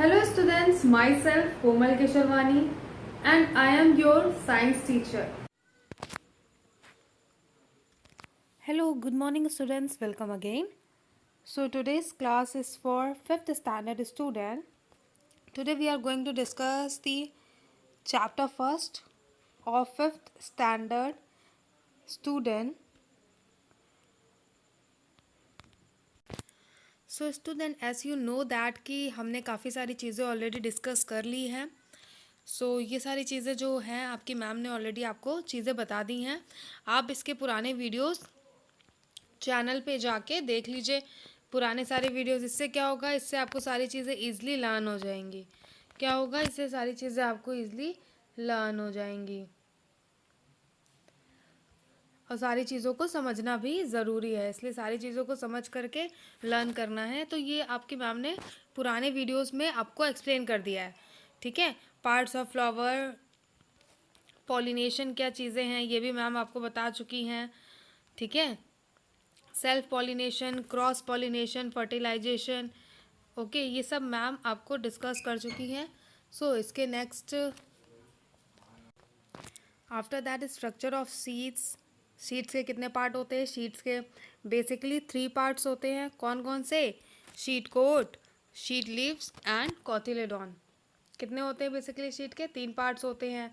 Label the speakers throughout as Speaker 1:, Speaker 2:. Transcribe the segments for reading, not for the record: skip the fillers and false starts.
Speaker 1: Hello students, myself Komal Keshavani and I am your science teacher.
Speaker 2: Hello, good morning students, welcome again. So today's class is for 5th standard student. Today we are going to discuss the chapter first of 5th standard student. So student, as you know that कि हमने काफ़ी सारी चीज़ें already discuss कर ली हैं. सो ये सारी चीज़ें जो हैं आपकी मैम ने ऑलरेडी आपको चीज़ें बता दी हैं. आप इसके पुराने वीडियोस चैनल पे जाके देख लीजिए, पुराने सारे वीडियोस. इससे क्या होगा, इससे आपको सारी चीज़ें ईज़िली लर्न हो जाएंगी. क्या होगा, इससे सारी चीज़ें आपको ईज़िली लर्न हो जाएंगी और सारी चीज़ों को समझना भी ज़रूरी है, इसलिए सारी चीज़ों को समझ करके लर्न करना है. तो ये आपकी मैम ने पुराने वीडियोस में आपको एक्सप्लेन कर दिया है. ठीक है, पार्ट्स ऑफ फ्लावर, पॉलिनेशन क्या चीज़ें हैं ये भी मैम आपको बता चुकी हैं. ठीक है, self pollination, cross pollination, fertilisation, okay, ये सब मैम आपको डिस्कस कर चुकी हैं. सो इसके next after that structure of seeds. Seeds के कितने पार्ट होते हैं? सीड्स के बेसिकली 3 पार्ट्स होते हैं. कौन कौन से? Seed coat, seed leaves and cotyledon. कितने होते हैं बेसिकली? शीट के 3 पार्ट्स होते हैं,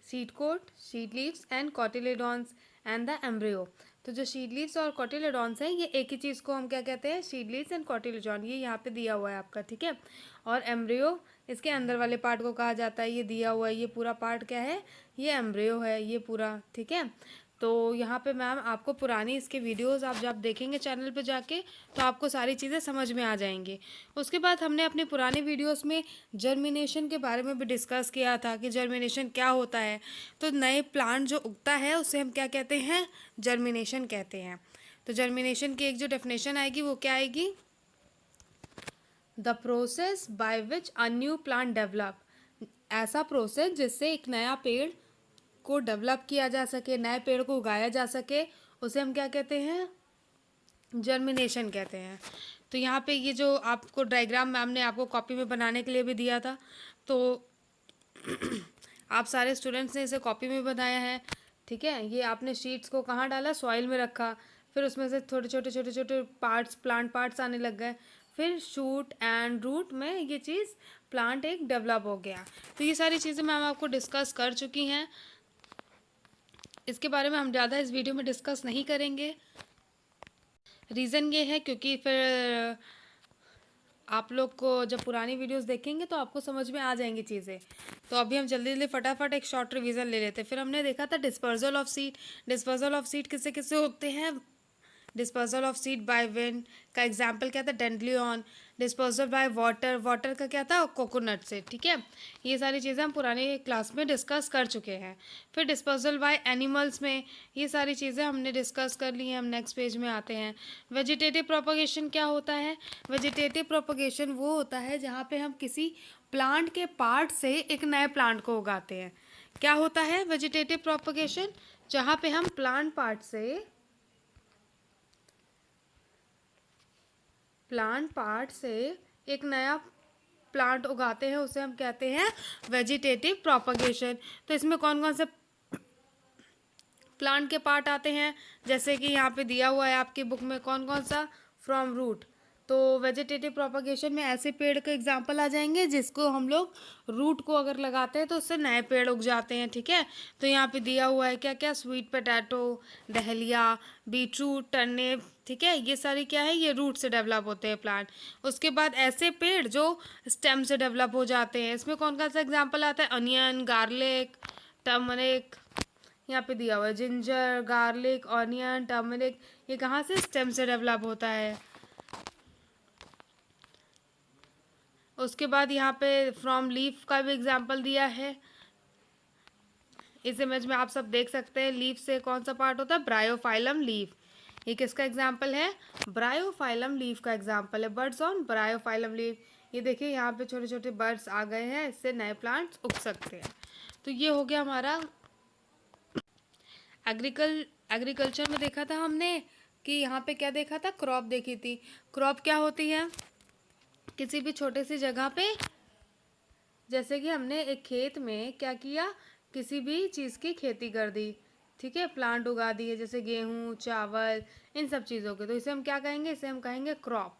Speaker 2: seed coat, seed leaves and cotyledons and the embryo. तो जो शीट लीव्स और कॉटिलेडॉन्स हैं ये एक ही चीज़ को हम क्या कहते हैं? Sheet leaves and cotyledon. ये यहाँ पे दिया हुआ है आपका. ठीक है, और एम्ब्रियो इसके अंदर वाले पार्ट को कहा जाता है. ये दिया हुआ है, ये पूरा पार्ट क्या है? ये एम्ब्रियो है, ये पूरा. ठीक है, तो यहाँ पे मैम आपको पुरानी इसके वीडियोस आप जब देखेंगे चैनल पे जाके तो आपको सारी चीज़ें समझ में आ जाएंगी. उसके बाद हमने अपने पुराने वीडियोस में जर्मिनेशन के बारे में भी डिस्कस किया था कि जर्मिनेशन क्या होता है. तो नए प्लांट जो उगता है उसे हम क्या कहते हैं? जर्मिनेशन कहते हैं. तो जर्मिनेशन की एक जो डेफिनेशन आएगी वो क्या आएगी? The process by which a new plant develop. ऐसा प्रोसेस जिससे एक नया पेड़ को डेवलप किया जा सके, नए पेड़ को उगाया जा सके, उसे हम क्या कहते हैं? जर्मिनेशन कहते हैं. तो यहाँ पे ये जो आपको डायग्राम मैम ने आपको कॉपी में बनाने के लिए भी दिया था, तो आप सारे स्टूडेंट्स ने इसे कॉपी में बनाया है. ठीक है, ये आपने शीट्स को कहाँ डाला? सॉइल में रखा, फिर उसमें से छोटे छोटे पार्ट्स, प्लांट पार्ट्स आने लग गए, फिर शूट एंड रूट में ये चीज़ प्लांट एक डेवलप हो गया. तो ये सारी चीज़ें मैम आपको डिस्कस कर चुकी हैं. इसके बारे में हम ज़्यादा इस वीडियो में डिस्कस नहीं करेंगे. रीज़न ये है क्योंकि फिर आप लोग को जब पुरानी वीडियोस देखेंगे तो आपको समझ में आ जाएंगी चीज़ें. तो अभी हम जल्दी जल्दी फटाफट एक शॉर्ट रिवीजन ले लेते हैं. फिर हमने देखा था dispersal of seed. Dispersal of seed किससे किससे होते हैं? Dispersal of seed by wind का एग्जाम्पल क्या था? डेंड्लियन. डिस्पर्जल बाय वाटर, वाटर का क्या था? कोकोनट से. ठीक है, ये सारी चीज़ें हम पुराने क्लास में डिस्कस कर चुके हैं. फिर डिस्पर्जल बाय एनिमल्स में ये सारी चीज़ें हमने डिस्कस कर ली हैं. हम नेक्स्ट पेज में आते हैं. वेजिटेटिव प्रोपगेशन क्या होता है? वेजिटेटिव प्रोपगेशन वो होता है जहाँ पे हम किसी प्लांट के पार्ट से एक नए प्लांट को उगाते हैं. क्या होता है वेजिटेटिव प्रोपगेशन? जहाँ पे हम प्लांट पार्ट से एक नया प्लांट उगाते हैं, उसे हम कहते हैं वेजिटेटिव प्रोपगेशन. तो इसमें कौन कौन से प्लांट के पार्ट आते हैं? जैसे कि यहाँ पे दिया हुआ है आपकी बुक में, कौन कौन सा? From root. तो वेजिटेटिव प्रोपगेशन में ऐसे पेड़ के एग्जाम्पल आ जाएंगे जिसको हम लोग रूट को अगर लगाते हैं तो उससे नए पेड़ उग जाते हैं. ठीक है, तो यहाँ पे दिया हुआ है क्या क्या? Sweet potato, dahlia, beetroot, turnip. ठीक है, ये सारी क्या है? ये रूट से डेवलप होते हैं प्लांट. उसके बाद ऐसे पेड़ जो स्टेम से डेवलप हो जाते हैं, इसमें कौन कौन सा एग्जाम्पल आता है? Onion, garlic, turmeric. यहाँ पे दिया हुआ है जिंजर, गार्लिक, ऑनियन, टर्मरिक. ये कहाँ से? स्टेम से डेवलप होता है. उसके बाद यहाँ पे फ्रॉम लीफ का भी एग्जाम्पल दिया है. इस इमेज में आप सब देख सकते हैं लीफ से कौन सा पार्ट होता है? Bryophyllum leaf. ये किसका एग्जाम्पल है? ब्रायोफाइलम लीफ का एग्जाम्पल है. Birds on Bryophyllum leaf. ये देखिए यहाँ पे छोटे छोटे बर्ड्स आ गए हैं, इससे नए प्लांट्स उग सकते हैं. तो ये हो गया हमारा एग्रीकल्चर में देखा था हमने कि यहाँ पे क्या देखा था? क्रॉप देखी थी. क्रॉप क्या होती है? किसी भी छोटे सी जगह पे जैसे कि हमने एक खेत में क्या किया, किसी भी चीज़ की खेती कर दी, ठीक है, प्लांट उगा दिए जैसे गेहूँ, चावल, इन सब चीज़ों के, तो इसे हम क्या कहेंगे, इसे हम कहेंगे क्रॉप।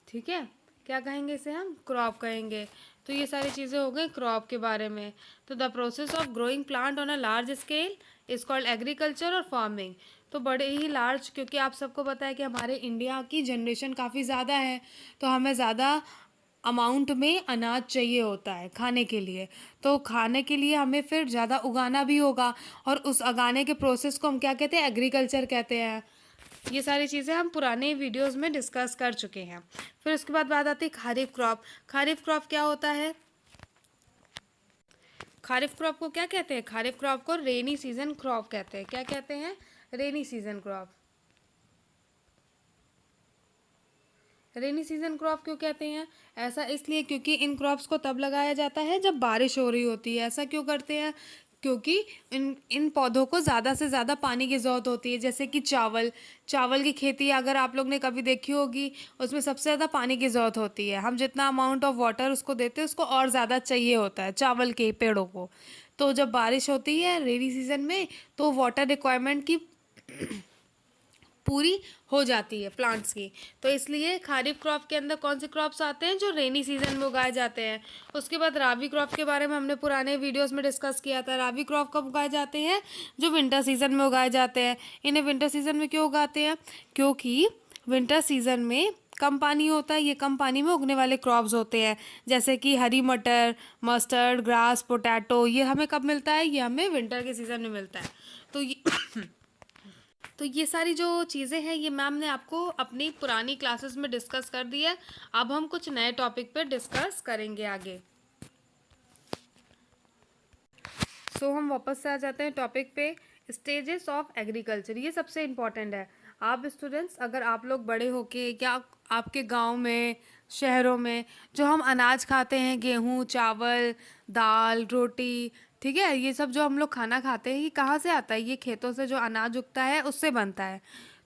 Speaker 2: ठीक है, क्या कहेंगे, इसे हम क्रॉप कहेंगे। तो ये सारी चीज़ें हो गई क्रॉप के बारे में। तो the process of growing plant on a large scale is called agriculture और फार्मिंग। तो बड़े ही लार्ज, क्योंकि आप सबको पता है कि हमारे इंडिया की जनरेशन काफ़ी ज़्यादा है, तो हमें ज़्यादा अमाउंट में अनाज चाहिए होता है खाने के लिए। तो खाने के लिए हमें फिर ज़्यादा उगाना भी होगा, और उस उगाने के प्रोसेस को हम क्या कहते हैं, एग्रीकल्चर कहते हैं। ये सारी चीज़ें हम पुराने वीडियोस में डिस्कस कर चुके हैं। फिर उसके बाद बात आती है खारिफ क्रॉप। खारिफ क्रॉप क्या होता है, खारिफ क्रॉप को क्या कहते हैं, खारिफ क्रॉप को रेनी सीजन क्रॉप कहते हैं। क्या कहते हैं, rainy season crop. Rainy season crop क्यों कहते हैं, ऐसा इसलिए क्योंकि इन क्रॉप्स को तब लगाया जाता है जब बारिश हो रही होती है। ऐसा क्यों करते हैं, क्योंकि इन इन पौधों को ज़्यादा से ज़्यादा पानी की ज़रूरत होती है। जैसे कि चावल, चावल की खेती अगर आप लोग ने कभी देखी होगी, उसमें सबसे ज़्यादा पानी की ज़रूरत होती है। हम जितना अमाउंट ऑफ वाटर उसको देते हैं, उसको और ज़्यादा चाहिए होता है चावल के पेड़ों को। तो जब बारिश होती है रेनी सीजन में, तो वाटर रिक्वायरमेंट की पूरी हो जाती है प्लांट्स की। तो इसलिए खारिफ क्रॉप के अंदर कौन से क्रॉप्स आते हैं, जो रेनी सीजन में उगाए जाते हैं। उसके बाद राबी क्रॉप के बारे में हमने पुराने वीडियोस में डिस्कस किया था। राबी क्रॉप कब उगाए जाते हैं, जो विंटर सीजन में उगाए जाते हैं। इन्हें विंटर सीजन में क्यों उगाते हैं, क्योंकि विंटर सीजन में कम पानी होता है, ये कम पानी में उगने वाले क्रॉप्स होते हैं। जैसे कि हरी मटर, मस्टर्ड, ग्रास, पोटैटो, ये हमें कब मिलता है, ये हमें विंटर के सीज़न में मिलता है। तो ये तो ये सारी जो चीज़ें हैं, ये मैम ने आपको अपनी पुरानी क्लासेस में डिस्कस कर दी है। अब हम कुछ नए टॉपिक पे डिस्कस करेंगे आगे। हम वापस से आ जाते हैं टॉपिक पे, स्टेजेस ऑफ एग्रीकल्चर। ये सबसे इम्पॉर्टेंट है। आप स्टूडेंट्स, अगर आप लोग बड़े होके या आपके गांव में, शहरों में जो हम अनाज खाते हैं, गेहूँ, चावल, दाल, रोटी, ठीक है, ये सब जो हम लोग खाना खाते हैं, ये कहाँ से आता है, ये खेतों से जो अनाज उगता है उससे बनता है।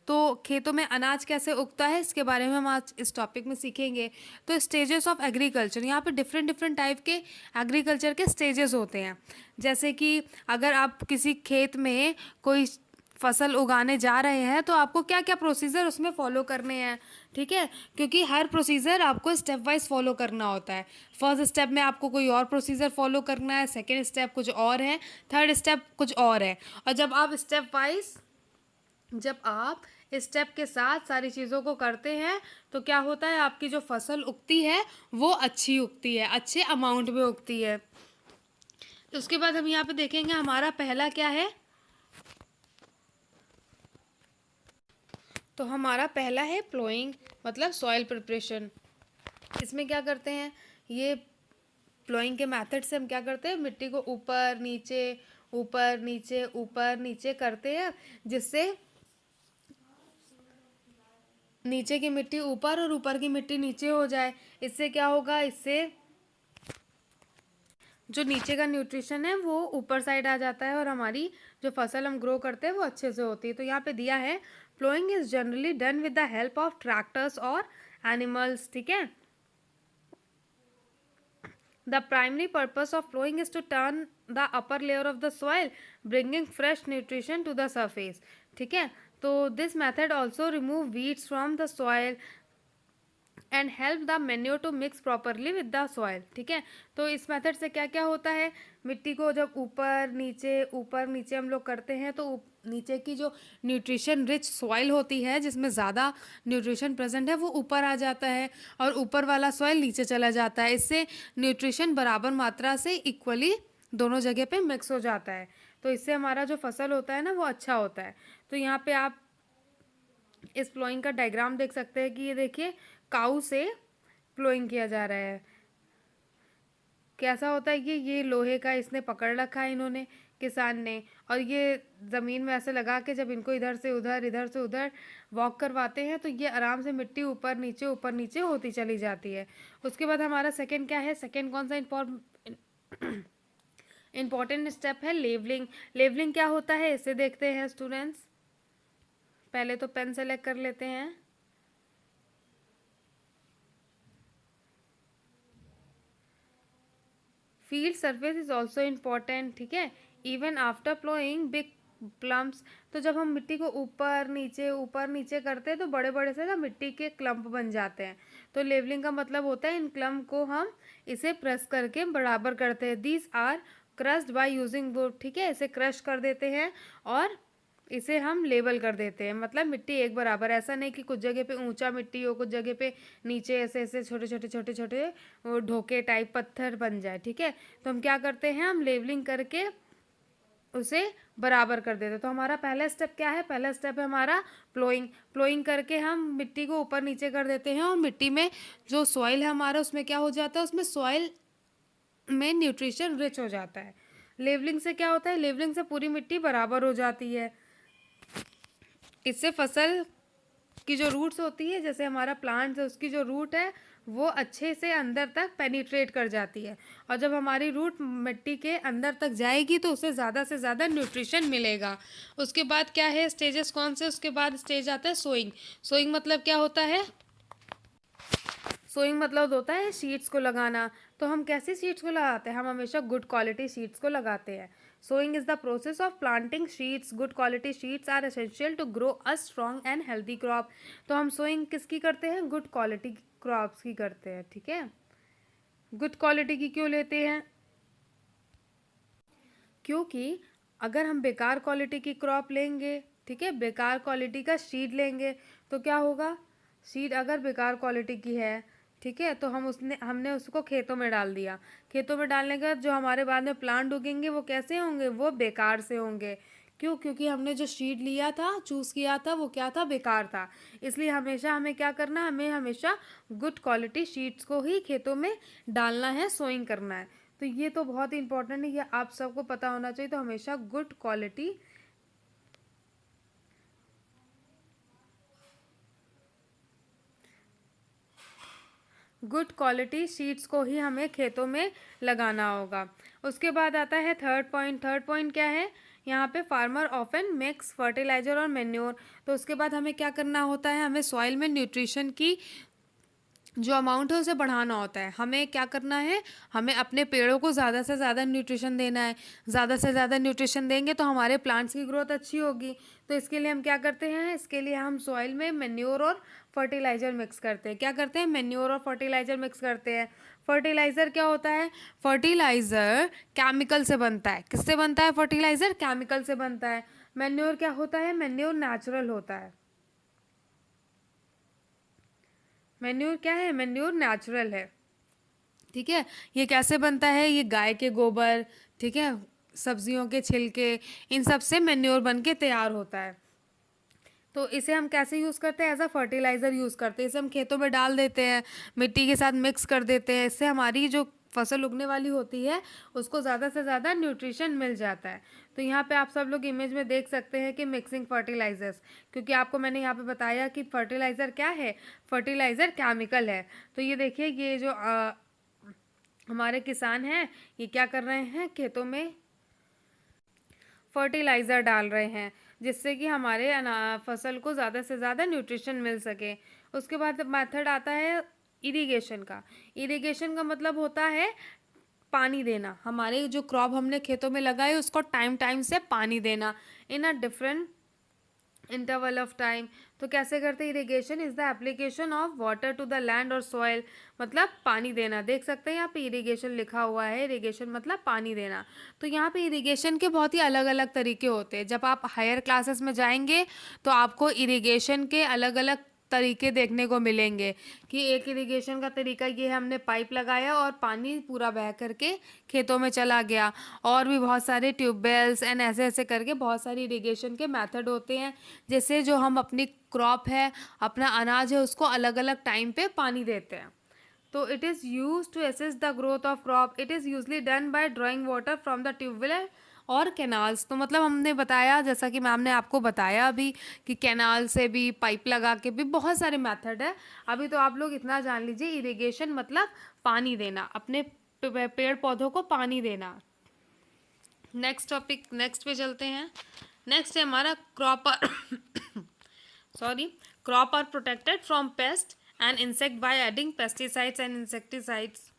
Speaker 2: तो खेतों में अनाज कैसे उगता है, इसके बारे में हम आज इस टॉपिक में सीखेंगे। तो स्टेजेस ऑफ एग्रीकल्चर, यहाँ पे डिफरेंट डिफरेंट टाइप के एग्रीकल्चर के स्टेजेस होते हैं। जैसे कि अगर आप किसी खेत में कोई फसल उगाने जा रहे हैं, तो आपको क्या क्या प्रोसीजर उसमें फॉलो करने हैं, ठीक है, क्योंकि हर प्रोसीजर आपको स्टेप वाइज फॉलो करना होता है। फर्स्ट स्टेप में आपको कोई और प्रोसीजर फॉलो करना है, सेकेंड स्टेप कुछ और है, थर्ड स्टेप कुछ और है। और जब आप स्टेप के साथ सारी चीज़ों को करते हैं, तो क्या होता है, आपकी जो फसल उगती है वो अच्छी उगती है, अच्छे अमाउंट में उगती है। उसके बाद हम यहाँ पे देखेंगे हमारा पहला क्या है, तो हमारा पहला है प्लोइंग, मतलब सॉइल प्रिपरेशन। इसमें क्या करते हैं, ये प्लोइंग के मेथड से हम क्या करते हैं, मिट्टी को ऊपर नीचे, ऊपर नीचे, ऊपर नीचे करते हैं, जिससे नीचे की मिट्टी ऊपर और ऊपर की मिट्टी नीचे हो जाए। इससे क्या होगा, इससे जो नीचे का न्यूट्रिशन है वो ऊपर साइड आ जाता है, और हमारी जो फसल हम ग्रो करते हैं वो अच्छे से होती है। तो यहाँ पे दिया है, ploughing is generally done with the help of tractors और एनिमल्स, ठीक है। The primary purpose of plowing is to turn the upper layer of the soil, bringing fresh nutrition to the surface, ठीक है। तो this method also remove weeds from the soil and help the manure to mix properly with the soil, ठीक है। तो इस method से क्या क्या होता है, मिट्टी को जब ऊपर नीचे हम लोग करते हैं, तो नीचे की जो न्यूट्रिशन रिच सॉइल होती है, जिसमें ज़्यादा न्यूट्रिशन प्रेजेंट है, वो ऊपर आ जाता है, और ऊपर वाला सॉइल नीचे चला जाता है। इससे न्यूट्रिशन बराबर मात्रा से इक्वली दोनों जगह पे मिक्स हो जाता है। तो इससे हमारा जो फसल होता है ना, वो अच्छा होता है। तो यहाँ पे आप इस प्लोइंग का डायग्राम देख सकते हैं कि ये देखिए, काऊ से प्लोइंग किया जा रहा है। कैसा होता है ये लोहे का इसने पकड़ रखा है इन्होंने, किसान ने, और ये ज़मीन में ऐसे लगा के जब इनको इधर से उधर वॉक करवाते हैं, तो ये आराम से मिट्टी ऊपर नीचे होती चली जाती है। उसके बाद हमारा सेकंड क्या है, सेकंड कौन सा इम्पॉर्टेंट स्टेप है, लेवलिंग। लेवलिंग क्या होता है, इसे देखते हैं स्टूडेंट्स। पहले तो पेन सेलेक्ट कर लेते हैं। Field surface is also important, ठीक है। इवन आफ्टर प्लोइंग बिग प्लम्प्स, तो जब हम मिट्टी को ऊपर नीचे करते हैं तो बड़े बड़े से ना मिट्टी के क्लम्प बन जाते हैं। तो लेवलिंग का मतलब होता है इन क्लम्प को हम इसे प्रेस करके बराबर करते हैं। These are crushed by using wood, ठीक है, इसे क्रश कर देते हैं और इसे हम लेबल कर देते हैं। मतलब मिट्टी एक बराबर, ऐसा नहीं कि कुछ जगह पे ऊंचा मिट्टी हो, कुछ जगह पे नीचे ऐसे ऐसे छोटे छोटे वो ढोके टाइप पत्थर बन जाए, ठीक है। तो हम क्या करते हैं, हम लेवलिंग करके उसे बराबर कर देते हैं। तो हमारा पहला स्टेप क्या है, पहला स्टेप है हमारा प्लोइंग करके हम मिट्टी को ऊपर नीचे कर देते हैं और मिट्टी में जो सॉइल है हमारा उसमें क्या हो जाता है, उसमें सॉइल में न्यूट्रिशन रिच हो जाता है। लेवलिंग से क्या होता है, लेवलिंग से पूरी मिट्टी बराबर हो जाती है। इससे फसल की जो रूट्स होती है, जैसे हमारा प्लांट है उसकी जो रूट है वो अच्छे से अंदर तक पेनिट्रेट कर जाती है। और जब हमारी रूट मिट्टी के अंदर तक जाएगी तो उसे ज़्यादा से ज़्यादा न्यूट्रिशन मिलेगा। उसके बाद क्या है, स्टेजेस कौन से, उसके बाद स्टेज आता है सोइंग। सोइंग मतलब क्या होता है, सोइंग मतलब होता है शीट्स को लगाना। तो हम कैसी सीड्स को लगाते हैं, हम हमेशा गुड क्वालिटी सीड्स को लगाते हैं। Sowing is the process of planting seeds. Good quality seeds are essential to grow a strong and healthy crop. तो हम सोइंग किसकी करते हैं, गुड क्वालिटी क्रॉप्स की करते हैं, ठीक है। गुड क्वालिटी की क्यों लेते हैं, क्योंकि अगर हम बेकार क्वालिटी की क्रॉप लेंगे, ठीक है, बेकार क्वालिटी का सीड लेंगे तो क्या होगा, सीड अगर बेकार क्वालिटी की है, ठीक है, तो हमने उसको खेतों में डाल दिया। खेतों में डालने के बाद जो हमारे बाद में प्लांट उगेंगे वो कैसे होंगे, वो बेकार से होंगे। क्यों, क्योंकि हमने जो सीड लिया था, चूज़ किया था, वो क्या था, बेकार था। इसलिए हमेशा हमें क्या करना, हमें हमेशा गुड क्वालिटी सीड्स को ही खेतों में डालना है, सोइंग करना है। तो ये तो बहुत ही इंपॉर्टेंट है, ये आप सबको पता होना चाहिए। तो हमेशा गुड क्वालिटी सीड्स को ही हमें खेतों में लगाना होगा। उसके बाद आता है थर्ड पॉइंट। थर्ड पॉइंट क्या है, यहाँ पे फार्मर ऑफन मिक्स फर्टिलाइजर और मेन्योर। तो उसके बाद हमें क्या करना होता है, हमें सॉइल में न्यूट्रिशन की जो अमाउंट है उसे बढ़ाना होता है। हमें क्या करना है, हमें अपने पेड़ों को ज़्यादा से ज़्यादा न्यूट्रिशन देना है। ज़्यादा से ज़्यादा न्यूट्रिशन देंगे तो हमारे प्लांट्स की ग्रोथ अच्छी होगी। तो इसके लिए हम क्या करते हैं, इसके लिए हम सॉइल में मेन्योर और फर्टिलाइज़र मिक्स करते हैं। क्या करते हैं, मेन्योर और फर्टिलाइज़र मिक्स करते हैं। फर्टिलाइज़र क्या होता है, फर्टिलाइज़र केमिकल से बनता है। किससे बनता है, फर्टिलाइज़र केमिकल से बनता है। मेन्योर क्या होता है, मेन्योर नेचुरल होता है। मेन्योर क्या है, मेन्योर नेचुरल है, ठीक है। ये कैसे बनता है, ये गाय के गोबर, ठीक है, सब्जियों के छिलके, इन सब से मेन्योर बन के तैयार होता है। तो इसे हम कैसे यूज़ करते हैं, एज अ फर्टिलाइज़र यूज़ करते हैं। इसे हम खेतों में डाल देते हैं, मिट्टी के साथ मिक्स कर देते हैं। इससे हमारी जो फसल उगने वाली होती है उसको ज़्यादा से ज़्यादा न्यूट्रिशन मिल जाता है। तो यहाँ पे आप सब लोग इमेज में देख सकते हैं कि मिक्सिंग फर्टिलाइजर्स, क्योंकि आपको मैंने यहाँ पे बताया कि फर्टिलाइज़र क्या है, फर्टिलाइज़र केमिकल है। तो ये देखिए, ये जो हमारे किसान हैं ये क्या कर रहे हैं, खेतों में फर्टिलाइज़र डाल रहे हैं जिससे कि हमारे फसल को ज़्यादा से ज़्यादा न्यूट्रिशन मिल सके। उसके बाद मेथड आता है इरिगेशन का। इरिगेशन का मतलब होता है पानी देना। हमारे जो क्रॉप हमने खेतों में लगाए उसको टाइम टाइम से पानी देना in a different interval of time. तो कैसे करते हैं, irrigation is the application of water to the land और सॉइल। मतलब पानी देना, देख सकते हैं यहाँ पे इरिगेशन लिखा हुआ है, इरिगेशन मतलब पानी देना। तो यहाँ पे इरिगेशन के बहुत ही अलग अलग तरीके होते हैं। जब आप हायर क्लासेस में जाएंगे तो आपको इरिगेशन के अलग अलग तरीके देखने को मिलेंगे कि एक इरिगेशन का तरीका ये है, हमने पाइप लगाया और पानी पूरा बह करके खेतों में चला गया। और भी बहुत सारे ट्यूबवेल्स एंड ऐसे ऐसे करके बहुत सारी इरिगेशन के मेथड होते हैं, जैसे जो हम अपनी क्रॉप है, अपना अनाज है, उसको अलग अलग टाइम पे पानी देते हैं। तो it is use to assess the growth of crop. It is usually done by drawing water from the tubewell और कैनाल्स। तो मतलब हमने बताया, जैसा कि मैम ने आपको बताया अभी, कि कैनाल से भी, पाइप लगा के भी बहुत सारे मेथड है। अभी तो आप लोग इतना जान लीजिए, इरिगेशन मतलब पानी देना, अपने पेड़ पौधों को पानी देना। नेक्स्ट टॉपिक, नेक्स्ट पे चलते हैं। नेक्स्ट है हमारा crop crop are protected from pest and insect by adding pesticides and insecticides.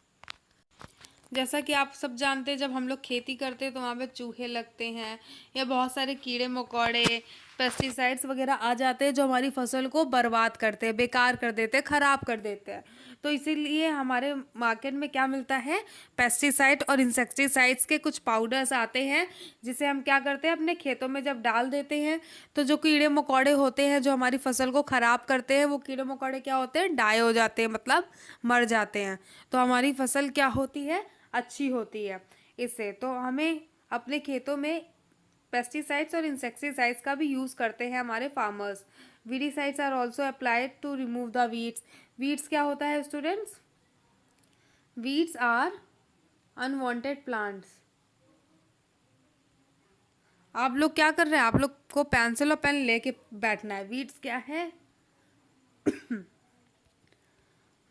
Speaker 2: जैसा कि आप सब जानते हैं, जब हम लोग खेती करते हैं तो वहाँ पे चूहे लगते हैं या बहुत सारे कीड़े मकोड़े, पेस्टिसाइड्स वगैरह आ जाते हैं जो हमारी फसल को बर्बाद करते हैं, बेकार कर देते हैं, ख़राब कर देते हैं। तो इसीलिए हमारे मार्केट में क्या मिलता है, पेस्टिसाइड और इंसेक्टिसाइड्स के कुछ पाउडर्स आते हैं, जिसे हम क्या करते हैं, अपने खेतों में जब डाल देते हैं तो जो कीड़े मकोड़े होते हैं जो हमारी फसल को ख़राब करते हैं, वो कीड़े मकोड़े क्या होते हैं, डाई हो जाते हैं, मतलब मर जाते हैं। तो हमारी फसल क्या होती है, अच्छी होती है इससे। तो हमें अपने खेतों में पेस्टिसाइड्स और इंसेक्टिसाइड्स का भी यूज़ करते हैं हमारे farmers. Weedicides are also applied to remove the weeds. Weeds क्या होता है students? Weeds are unwanted plants. आप लोग क्या कर रहे हैं, आप लोग को पेंसिल और पेन लेके बैठना है। वीड्स क्या है?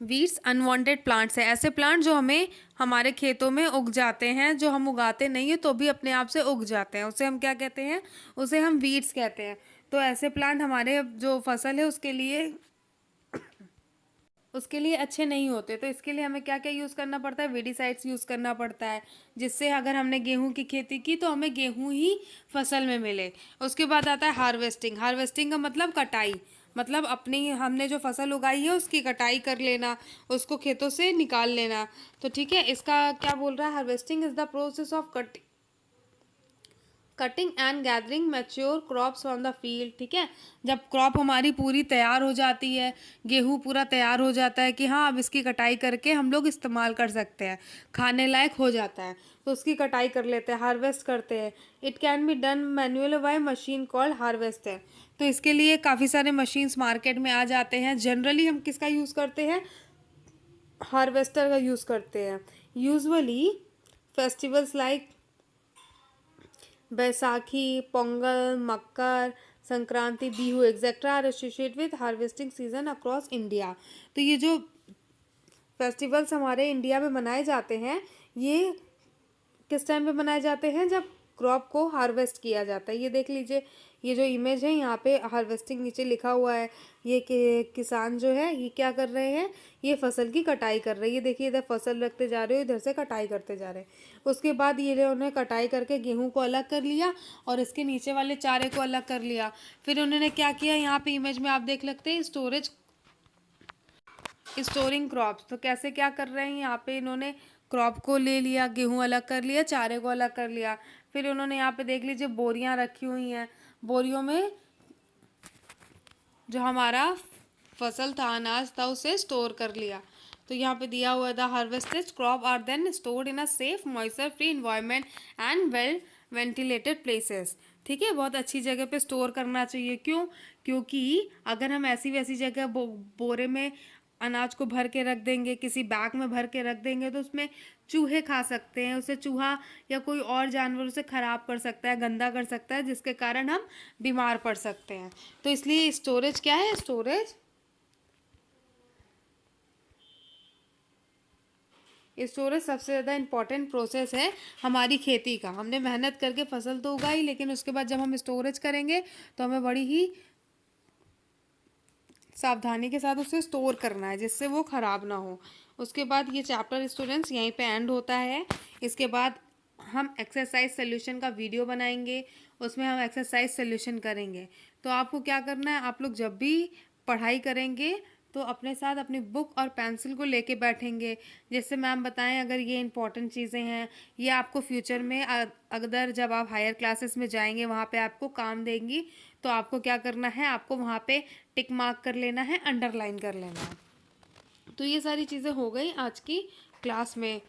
Speaker 2: वीड्स अनवांटेड प्लांट्स है, ऐसे प्लांट जो हमें हमारे खेतों में उग जाते हैं, जो हम उगाते नहीं है तो भी अपने आप से उग जाते हैं, उसे हम क्या कहते हैं, उसे हम वीड्स कहते हैं। तो ऐसे प्लांट हमारे जो फसल है उसके लिए अच्छे नहीं होते। तो इसके लिए हमें क्या क्या यूज़ करना पड़ता है, वीडीसाइड्स यूज़ करना पड़ता है, जिससे अगर हमने गेहूं की खेती की तो हमें गेहूं ही फसल में मिले। उसके बाद आता है हार्वेस्टिंग। हार्वेस्टिंग का मतलब कटाई, मतलब अपनी हमने जो फसल उगाई है उसकी कटाई कर लेना, उसको खेतों से निकाल लेना। तो ठीक है, इसका क्या बोल रहा है, harvesting is the process of cutting and gathering mature crops from the field. ठीक है, जब क्रॉप हमारी पूरी तैयार हो जाती है, गेहूं पूरा तैयार हो जाता है कि हाँ अब इसकी कटाई करके हम लोग इस्तेमाल कर सकते हैं, खाने लायक हो जाता है, तो उसकी कटाई कर लेते हैं, हार्वेस्ट करते हैं। It can be done manual by machine called harvester. तो इसके लिए काफ़ी सारे मशीन्स मार्केट में आ जाते हैं। जनरली हम किसका यूज़ करते हैं, हार्वेस्टर का यूज़ करते हैं। Usually festivals like Baisakhi, Pongal, Makar Sankranti, Bihu etcetera are associated with harvesting season across India. तो ये जो फेस्टिवल्स हमारे इंडिया में मनाए जाते हैं, ये किस टाइम पे मनाए जाते हैं, जब क्रॉप को हार्वेस्ट किया जाता है। ये देख लीजिए, ये जो इमेज है यहाँ पे हार्वेस्टिंग नीचे लिखा हुआ है। ये किसान जो है ये क्या कर रहे हैं, ये फसल की कटाई कर रहे हैं। ये देखिए, इधर फसल रखते जा रहे हो, इधर से कटाई करते जा रहे हैं। उसके बाद ये उन्होंने कटाई करके गेहूं को अलग कर लिया और इसके नीचे वाले चारे को अलग कर लिया। फिर उन्होंने क्या किया, यहाँ पे इमेज में आप देख सकते हैं, स्टोरिंग क्रॉप्स। तो कैसे क्या कर रहे हैं, यहाँ पे इन्होंने क्रॉप को ले लिया, गेहूं अलग कर लिया, चारे को अलग कर लिया। फिर उन्होंने यहाँ पे देख लीजिए बोरियां रखी हुई हैं, बोरियों में जो हमारा फसल था, अनाज था, उसे स्टोर कर लिया। तो यहाँ पे दिया हुआ the harvested crop are then stored in a safe moisture free environment and well ventilated places. ठीक है, बहुत अच्छी जगह पे स्टोर करना चाहिए। क्यों? क्योंकि अगर हम ऐसी वैसी जगह बोरे में अनाज को भर के रख देंगे, किसी बैग में भर के रख देंगे, तो उसमें चूहे खा सकते हैं उसे, चूहा या कोई और जानवर उसे खराब कर सकता है, गंदा कर सकता है, जिसके कारण हम बीमार पड़ सकते हैं। तो इसलिए स्टोरेज क्या है, स्टोरेज सबसे ज़्यादा इम्पॉर्टेंट प्रोसेस है हमारी खेती का। हमने मेहनत करके फसल तो उगाई, लेकिन उसके बाद जब हम स्टोरेज करेंगे तो हमें बड़ी ही सावधानी के साथ उसे स्टोर करना है, जिससे वो ख़राब ना हो। उसके बाद ये चैप्टर स्टूडेंट्स यहीं पे एंड होता है। इसके बाद हम एक्सरसाइज सोल्यूशन का वीडियो बनाएंगे, उसमें हम एक्सरसाइज सोल्यूशन करेंगे। तो आपको क्या करना है, आप लोग जब भी पढ़ाई करेंगे तो अपने साथ अपनी बुक और पेंसिल को लेके बैठेंगे। जैसे मैम बताएं, अगर ये इंपॉर्टेंट चीज़ें हैं, ये आपको फ्यूचर में अगर जब आप हायर क्लासेस में जाएंगे वहाँ पे आपको काम देंगी, तो आपको क्या करना है, आपको वहाँ पे टिक मार्क कर लेना है, अंडरलाइन कर लेना है। तो ये सारी चीज़ें हो गई आज की क्लास में।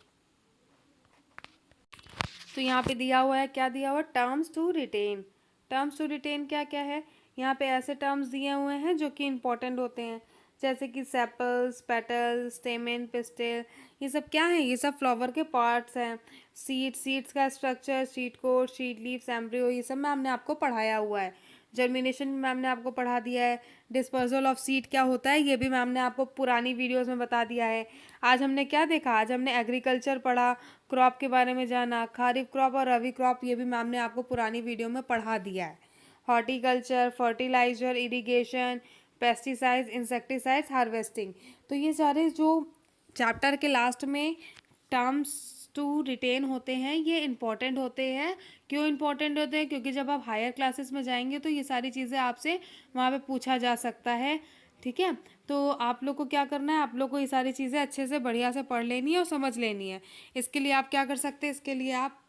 Speaker 2: तो यहाँ पे दिया हुआ है, क्या दिया हुआ, terms to retain. Terms to retain क्या क्या है, यहाँ पे ऐसे टर्म्स दिए हुए हैं जो कि इम्पोर्टेंट होते हैं, जैसे कि सेपल्स, पेटल, स्टेमेन, पिस्टल। ये सब क्या है, ये सब फ्लावर के पार्ट्स हैं। सीड्स का structure, seed coat, seed leaves, embryo, ये सब मैम ने आपको पढ़ाया हुआ है। जर्मिनेशन भी मैम ने आपको पढ़ा दिया है। डिस्पर्सल ऑफ सीड क्या होता है, ये भी मैम ने आपको पुरानी वीडियोस में बता दिया है। आज हमने क्या देखा, आज हमने एग्रीकल्चर पढ़ा, क्रॉप के बारे में जाना, खारिफ क्रॉप और रबी क्रॉप, ये भी मैम ने आपको पुरानी वीडियो में पढ़ा दिया है। Horticulture, fertiliser, irrigation, pesticides, insecticides, harvesting. तो ये सारे जो चैप्टर के लास्ट में टर्म्स टू रिटेन होते हैं ये इम्पॉर्टेंट होते हैं। क्यों इम्पॉर्टेंट होते हैं? क्योंकि जब आप हायर क्लासेस में जाएंगे तो ये सारी चीज़ें आपसे वहाँ पे पूछा जा सकता है। ठीक है, तो आप लोग को क्या करना है, आप लोग को ये सारी चीज़ें अच्छे से बढ़िया से पढ़ लेनी है और समझ लेनी है। इसके लिए आप क्या कर सकते हैं, इसके लिए आप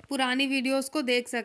Speaker 2: पुरानी वीडियोस को देख सकते